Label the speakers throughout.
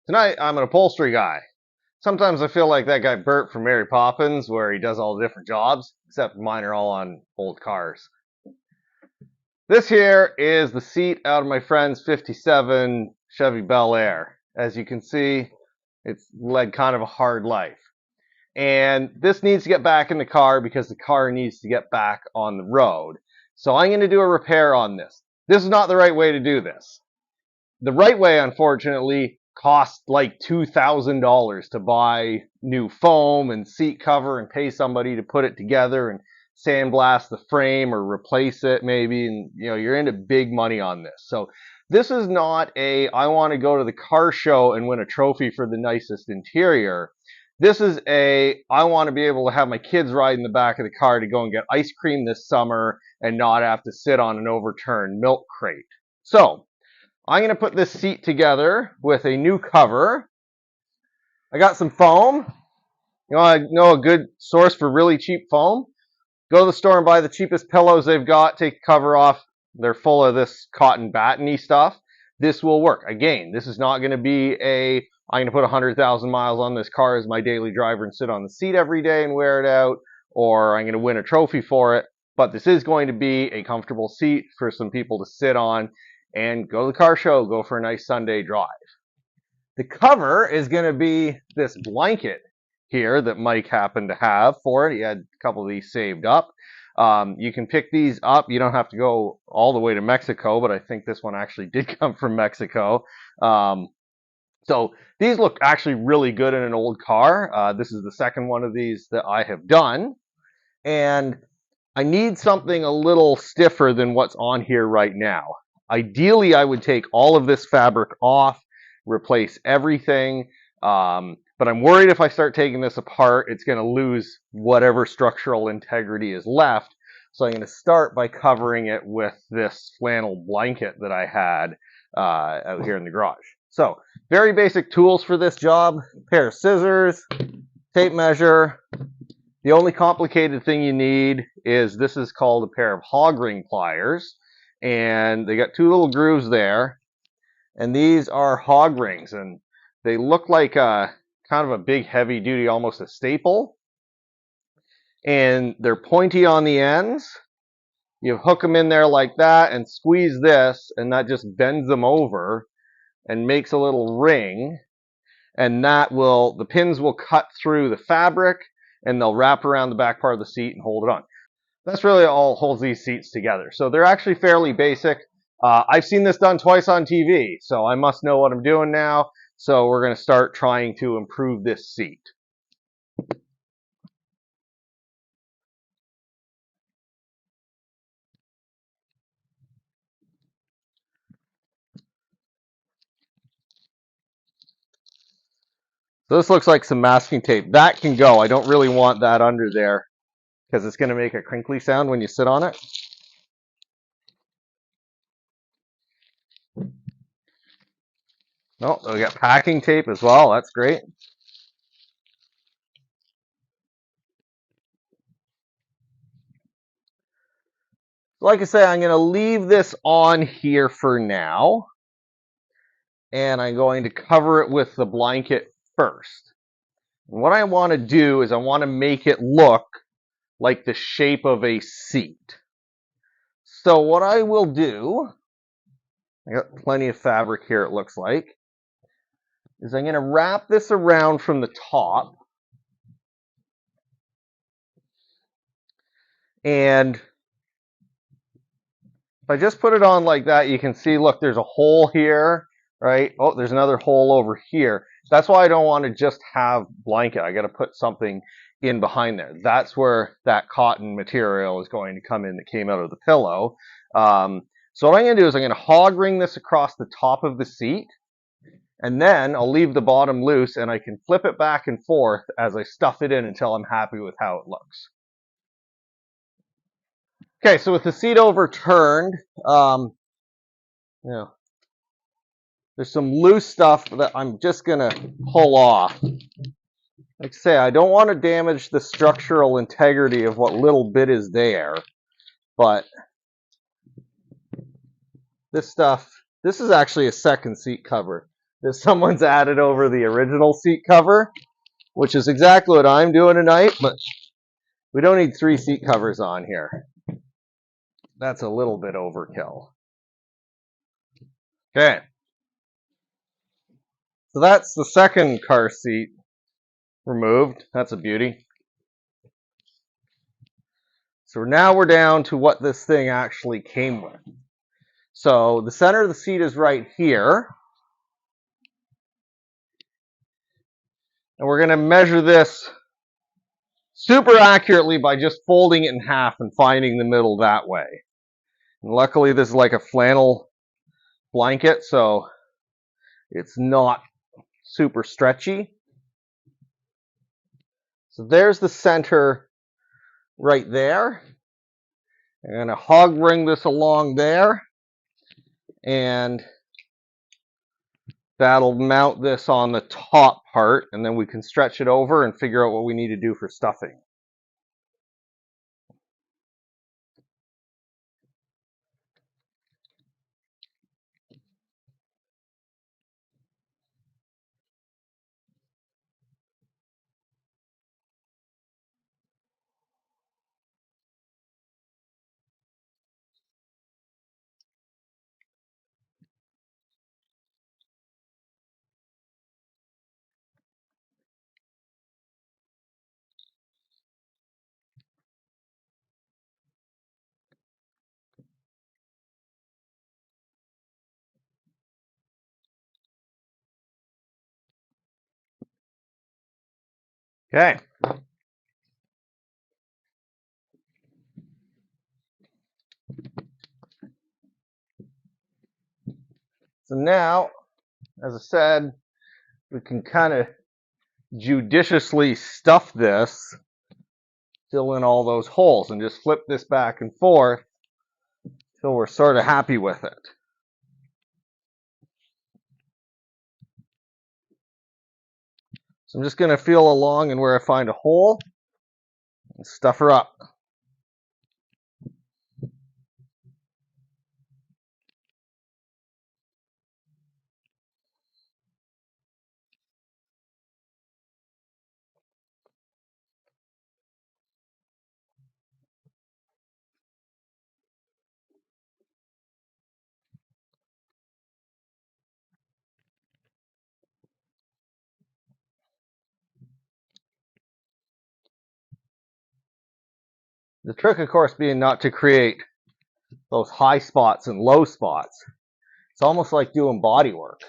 Speaker 1: Tonight, I'm an upholstery guy. Sometimes I feel like that guy Bert from Mary Poppins, where he does all the different jobs, except mine are all on old cars. This here is the seat out of my friend's 57 Chevy Bel-Air. As you can see, it's led kind of a hard life. And this needs to get back in the car because the car needs to get back on the road. So I'm going to do a repair on this. This is not the right way to do this. The right way, unfortunately, costs like $2,000 to buy new foam and seat cover and pay somebody to put it together and sandblast the frame or replace it maybe, and you're into big money on this. So this is not a I want to go to the car show and win a trophy for the nicest interior. This is a I want to be able to have my kids ride in the back of the car to go and get ice cream this summer and not have to sit on an overturned milk crate. So I'm going to put this seat together with a new cover. I got some foam. You want to know a good source for really cheap foam? Go to the store and buy the cheapest pillows they've got. Take the cover off. They're full of this cotton batteny stuff. This will work. Again, this is not going to be I'm going to put 100,000 miles on this car as my daily driver and sit on the seat every day and wear it out, or I'm going to win a trophy for it. But this is going to be a comfortable seat for some people to sit on and go to the car show, go for a nice Sunday drive. The cover is going to be this blanket here that Mike happened to have for it. He had a couple of these saved up. You can pick these up. You don't have to go all the way to Mexico, but I think this one actually did come from Mexico. So these look actually really good in an old car. This is the second one of these that I have done. And I need something a little stiffer than what's on here right now. Ideally, I would take all of this fabric off, replace everything, but I'm worried if I start taking this apart, it's going to lose whatever structural integrity is left. So I'm going to start by covering it with this flannel blanket that I had out here in the garage. So, very basic tools for this job. A pair of scissors, tape measure. The only complicated thing you need is this is called a pair of hog ring pliers. And they got two little grooves there. And these are hog rings. And they look like kind of a big heavy duty, almost a staple. And they're pointy on the ends. You hook them in there like that and squeeze this, and that just bends them over and makes a little ring. And the pins will cut through the fabric and they'll wrap around the back part of the seat and hold it on. That's really all holds these seats together. So they're actually fairly basic. I've seen this done twice on TV, so I must know what I'm doing now. So we're going to start trying to improve this seat. So this looks like some masking tape. That can go. I don't really want that under there because it's going to make a crinkly sound when you sit on it. Oh, we got packing tape as well. That's great. Like I say, I'm going to leave this on here for now. And I'm going to cover it with the blanket first. And what I want to do is I want to make it look like the shape of a seat. So what I will do, I got plenty of fabric here it looks like, is I'm going to wrap this around from the top. And if I just put it on like that, you can see, look, there's a hole here, right? Oh, there's another hole over here. That's why I don't want to just have blanket. I got to put something in behind there. That's where that cotton material is going to come in that came out of the pillow. So what I'm going to do is I'm going to hog ring this across the top of the seat, and then I'll leave the bottom loose, and I can flip it back and forth as I stuff it in until I'm happy with how it looks. Okay, so with the seat overturned, there's some loose stuff that I'm just going to pull off. Like I say, I don't want to damage the structural integrity of what little bit is there, but this stuff, this is actually a second seat cover. that someone's added over the original seat cover, which is exactly what I'm doing tonight, but we don't need 3 seat covers on here. That's a little bit overkill. Okay. So that's the second car seat removed. That's a beauty. So now we're down to what this thing actually came with. So the center of the seat is right here. And we're going to measure this super accurately by just folding it in half and finding the middle that way. And luckily this is like a flannel blanket, so it's not super stretchy. So there's the center right there. I'm going to hog ring this along there, and that'll mount this on the top part, and then we can stretch it over and figure out what we need to do for stuffing. Okay. So now, as I said, we can kind of judiciously stuff this, fill in all those holes, and just flip this back and forth until we're sort of happy with it. So I'm just going to feel along and where I find a hole and stuff her up. The trick, of course, being not to create those high spots and low spots. It's almost like doing body work.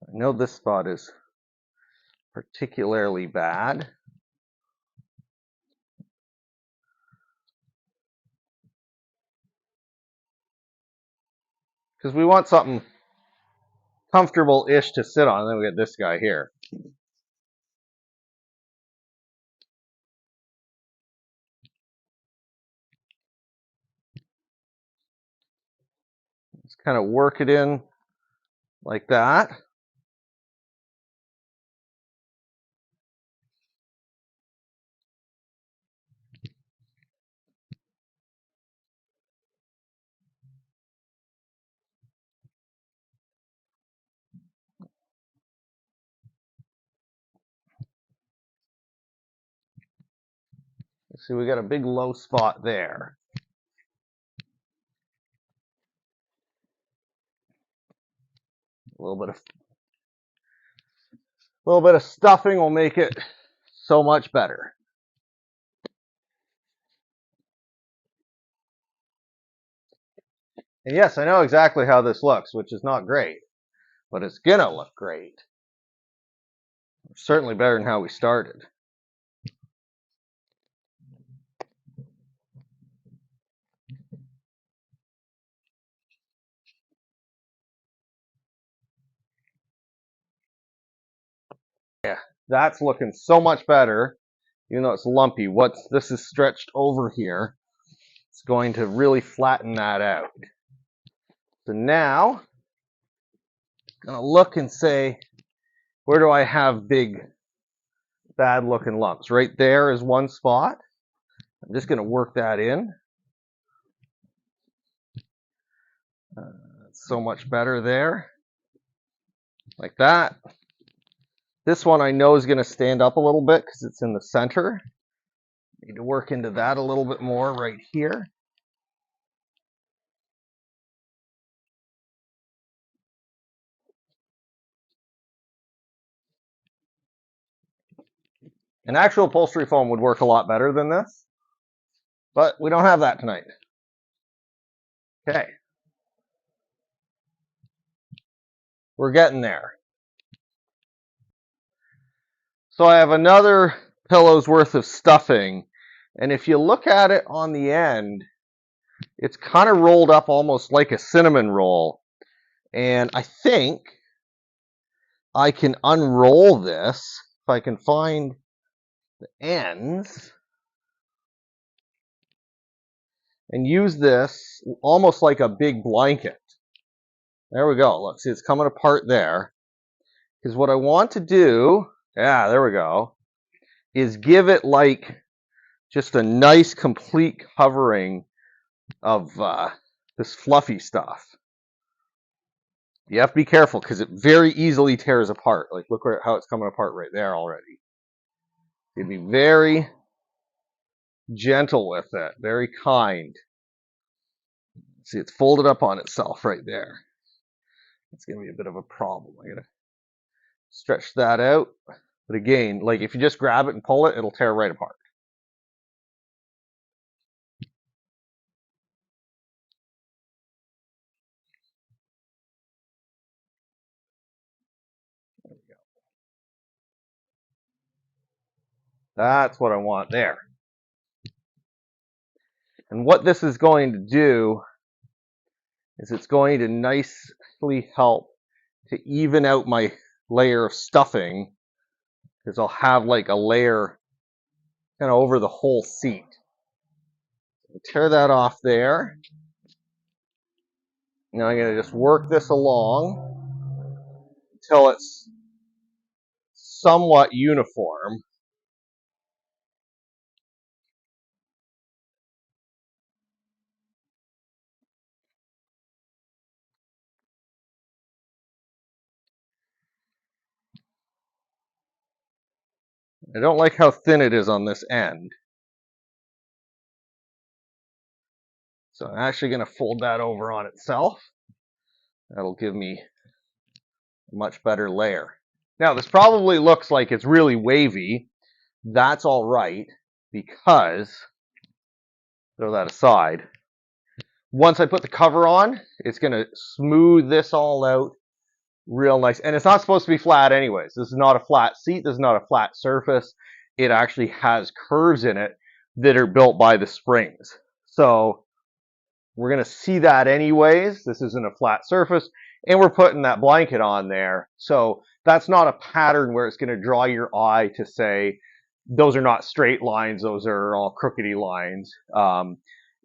Speaker 1: I know this spot is particularly bad. Because we want something comfortable-ish to sit on. And then we got this guy here. Just kind of work it in like that. See, we got a big low spot there. A little bit of stuffing will make it so much better. And yes, I know exactly how this looks, which is not great, but it's gonna look great. Certainly better than how we started. Yeah, that's looking so much better, even though it's lumpy. Once this is stretched over here, it's going to really flatten that out. So now, I'm gonna look and say, where do I have big bad looking lumps. Right there is one spot. I'm just going to work that in. It's so much better there. Like that. This one I know is going to stand up a little bit because it's in the center. Need to work into that a little bit more right here. An actual upholstery foam would work a lot better than this, but we don't have that tonight. Okay. We're getting there. So I have another pillow's worth of stuffing, and if you look at it on the end, it's kind of rolled up almost like a cinnamon roll. And I think I can unroll this if I can find the ends and use this almost like a big blanket. There we go. Look, see, it's coming apart there. Because what I want to do, yeah, there we go, is give it like just a nice complete covering of this fluffy stuff. You have to be careful because it very easily tears apart. Like, look how it's coming apart right there already. You'd be very gentle with it, very kind. See, it's folded up on itself right there. It's going to be a bit of a problem. I got to stretch that out. But again, like if you just grab it and pull it, it'll tear right apart. There we go. That's what I want there. And what this is going to do is it's going to nicely help to even out my layer of stuffing, because I'll have like a layer kind of over the whole seat. Tear that off there. Now I'm going to just work this along until it's somewhat uniform. I don't like how thin it is on this end. So I'm actually going to fold that over on itself. That'll give me a much better layer. Now, this probably looks like it's really wavy. That's all right, because, throw that aside, once I put the cover on, it's going to smooth this all out real nice. And it's not supposed to be flat anyways. This is not a flat seat. This is not a flat surface. It actually has curves in it that are built by the springs. So we're going to see that anyways. This isn't a flat surface. And we're putting that blanket on there. So that's not a pattern where it's going to draw your eye to say, those are not straight lines. Those are all crookedy lines.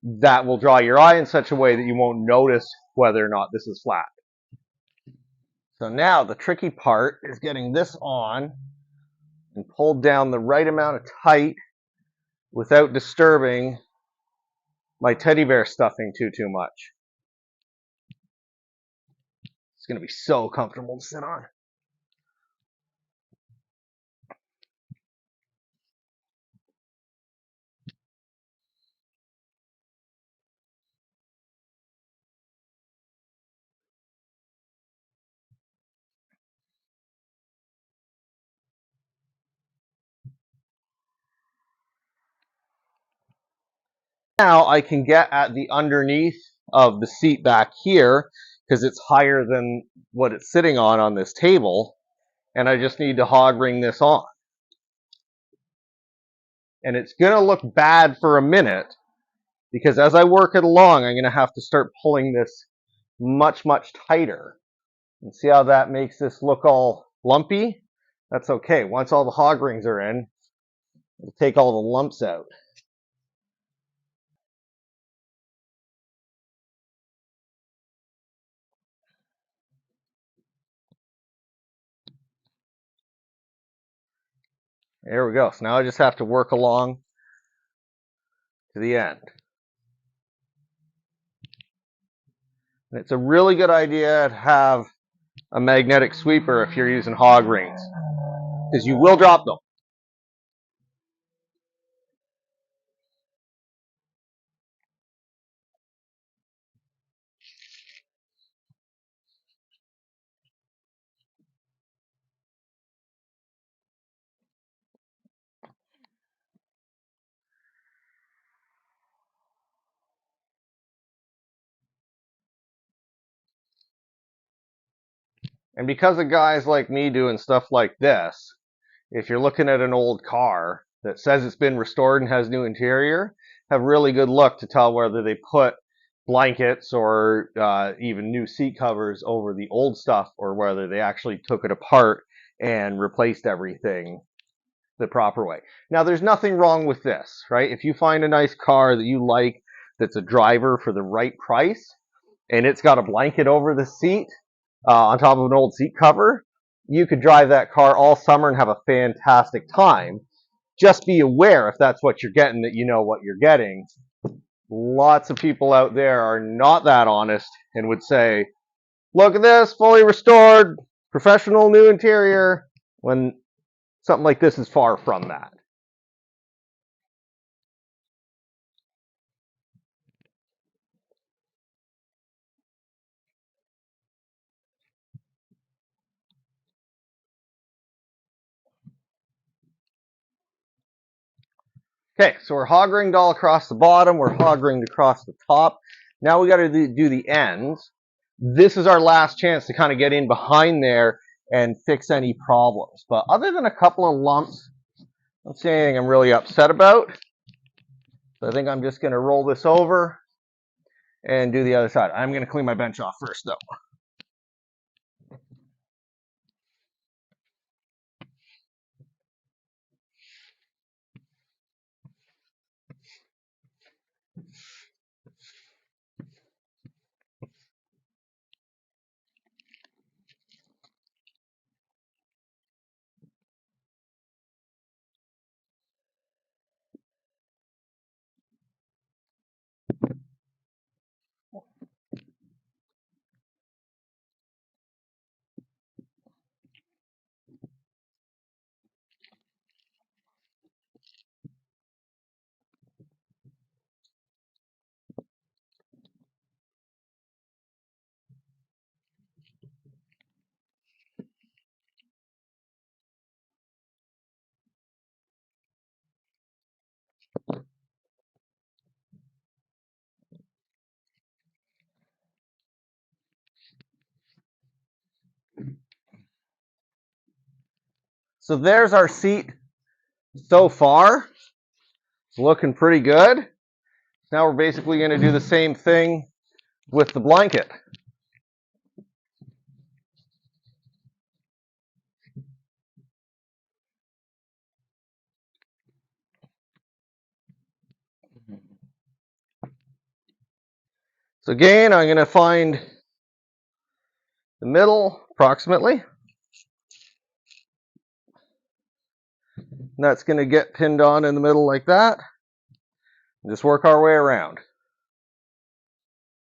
Speaker 1: That will draw your eye in such a way that you won't notice whether or not this is flat. So now the tricky part is getting this on and pulled down the right amount of tight without disturbing my teddy bear stuffing too much. It's going to be so comfortable to sit on. Now I can get at the underneath of the seat back here because it's higher than what it's sitting on this table, and I just need to hog ring this on. And it's going to look bad for a minute because as I work it along, I'm going to have to start pulling this much tighter. And see how that makes this look all lumpy? That's okay. Once all the hog rings are in, it'll take all the lumps out. There we go. So now I just have to work along to the end. And it's a really good idea to have a magnetic sweeper if you're using hog rings, because you will drop them. And because of guys like me doing stuff like this, if you're looking at an old car that says it's been restored and has new interior, have really good look to tell whether they put blankets or even new seat covers over the old stuff, or whether they actually took it apart and replaced everything the proper way. Now, there's nothing wrong with this, right? If you find a nice car that you like that's a driver for the right price, and it's got a blanket over the seat on top of an old seat cover, you could drive that car all summer and have a fantastic time. Just be aware, if that's what you're getting, that you know what you're getting. Lots of people out there are not that honest and would say, look at this, fully restored, professional new interior, when something like this is far from that. Okay, so we're hog ringed all across the bottom, we're hog ringed across the top. Now we got to do the ends. This is our last chance to kind of get in behind there and fix any problems. But other than a couple of lumps, I don't see anything I'm really upset about. So I think I'm just going to roll this over and do the other side. I'm going to clean my bench off first, though. So there's our seat so far. It's looking pretty good. Now we're basically going to do the same thing with the blanket. So again, I'm going to find the middle approximately. And that's going to get pinned on in the middle like that. And just work our way around.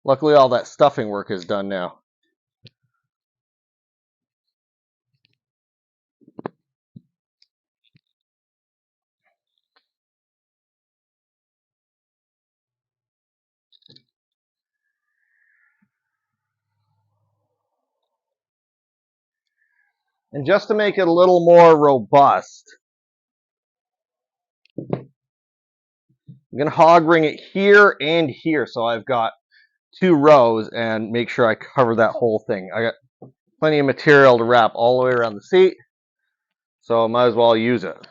Speaker 1: Luckily, all that stuffing work is done now. And just to make it a little more robust, I'm going to hog ring it here and here, so I've got 2 rows, and make sure I cover that whole thing. I got plenty of material to wrap all the way around the seat, so I might as well use it.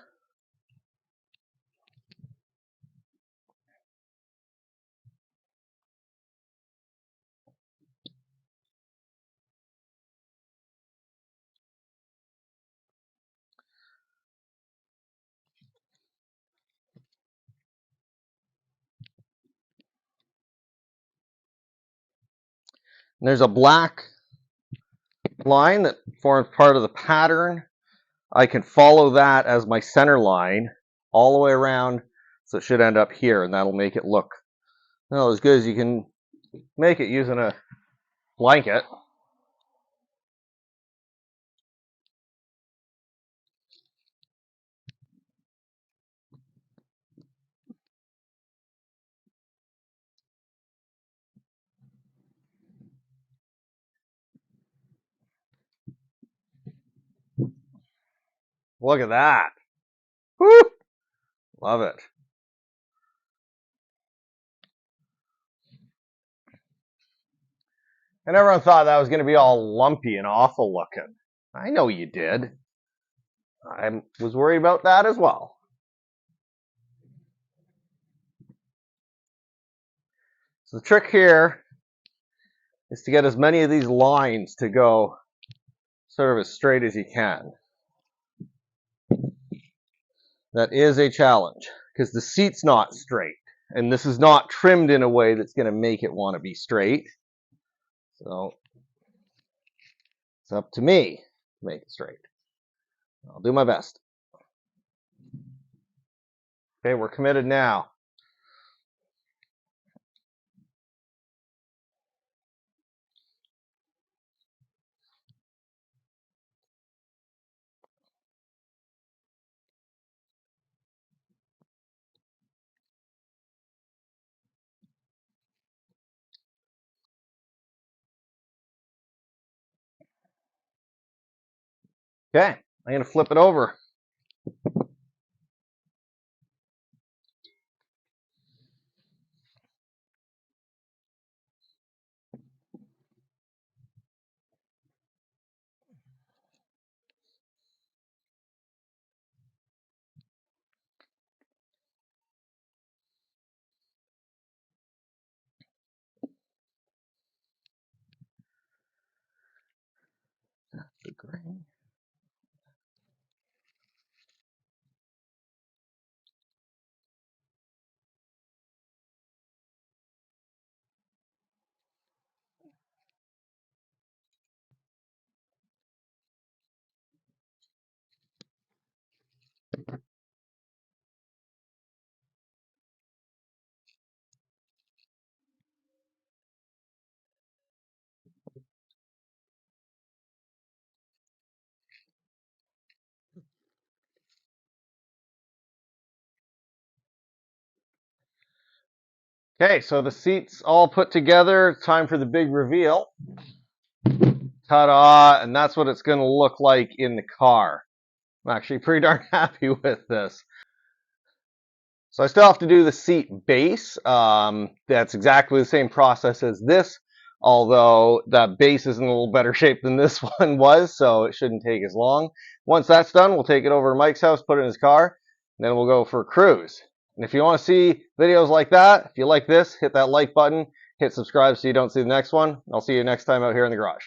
Speaker 1: And there's a black line that forms part of the pattern I can follow that as my center line all the way around, so it should end up here, and that'll make it look, well, as good as you can make it using a blanket. Look at that. Woo! Love it. And everyone thought that was going to be all lumpy and awful looking. I know you did. I was worried about that as well. So the trick here is to get as many of these lines to go sort of as straight as you can. That is a challenge because the seat's not straight, and this is not trimmed in a way that's going to make it want to be straight. So it's up to me to make it straight. I'll do my best. Okay, we're committed now. Okay, I'm going to flip it over. The grain. Okay, so the seat's all put together. Time for the big reveal. Ta-da! And that's what it's going to look like in the car. I'm actually pretty darn happy with this. So I still have to do the seat base. That's exactly the same process as this, although that base is in a little better shape than this one was, so it shouldn't take as long. Once that's done, we'll take it over to Mike's house, put it in his car, and then we'll go for a cruise. And if you want to see videos like that, if you like this, hit that like button, hit subscribe so you don't see the next one. I'll see you next time out here in the garage.